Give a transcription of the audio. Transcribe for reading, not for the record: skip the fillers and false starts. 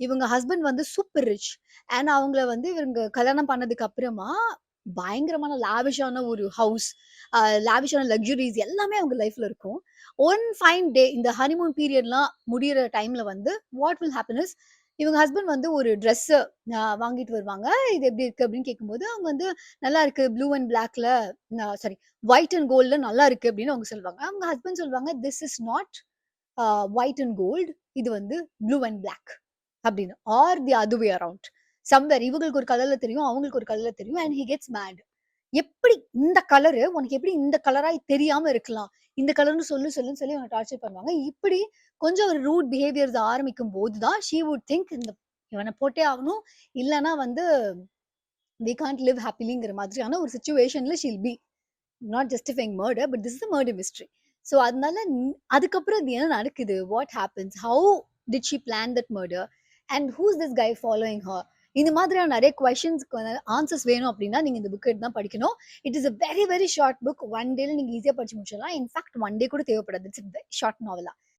இவங்க ஹஸ்பண்ட் வந்து super rich. And அவங்கள வந்து இவங்க கல்யாணம் பண்ணதுக்கு அப்புறமா பயங்கரமான லாவிஷான ஒரு ஹவுஸ், லாவிஷான லக்ஸுரீஸ் எல்லாமே அவங்க லைஃப்ல இருக்கும். ஒன் ஃபைன் டே இந்த ஹனிமூன் பீரியட்லாம் முடியிற டைம்ல வந்து வாட் வில் ஹேப்பன் இஸ், இவங்க ஹஸ்பண்ட் வந்து ஒரு ட்ரெஸ் வாங்கிட்டு வருவாங்க. இது எப்படி இருக்கு அப்படின்னு கேட்கும்போது அவங்க வந்து நல்லா இருக்கு ப்ளூ அண்ட் பிளாக்ல, சாரி ஒயிட் அண்ட் கோல்ட்ல நல்லா இருக்கு அப்படின்னு அவங்க சொல்லுவாங்க. அவங்க ஹஸ்பண்ட் சொல்லுவாங்க this is not white and gold, இது வந்து ப்ளூ அண்ட் பிளாக் அப்படின்னு. Or the other way around, somewhere இவங்களுக்கு ஒரு கலர்ல தெரியும், அவங்களுக்கு ஒரு கலர்ல தெரியும். And he gets mad. எப்படி இந்த கலரு உனக்கு எப்படி இந்த கலராய் தெரியாம இருக்கலாம், இந்த கலர்னு சொல்லுன்னு சொல்லி அவனை டார்ச்சர் பண்ணுவாங்க. இப்படி கொஞ்சம் ஒரு ரூட் பிஹேவியர்ஸ் ஆரம்பிக்கும் போதுதான் ஷீ வுட் திங்க் இந்த இவனை போட்டே ஆகணும், இல்லைன்னா வந்து வி கான்ட் லிவ் ஹாப்பிலிங்கிற மாதிரியான ஒரு சுச்சுவேஷன்ல she'll be not justifying murder, but this is murder mystery. So அதனால அதுக்கப்புறம் அது என்ன நடக்குது, what happens, how did she plan that murder, and who's this guy following her, இந்த மாதிரியான நிறைய கொஸ்டின்ஸ்க்கு ஆன்சர்ஸ் வேணும் அப்படின்னா நீங்க இந்த புக் எடுத்து தான் படிக்கணும். It is a very very short book. One டேல நீங்க ஈஸியா படிச்சு முடிச்சிடலாம். இன்ஃபேக்ட் ஒன் டே கூட தேவைப்படாது. It's short நாவலா.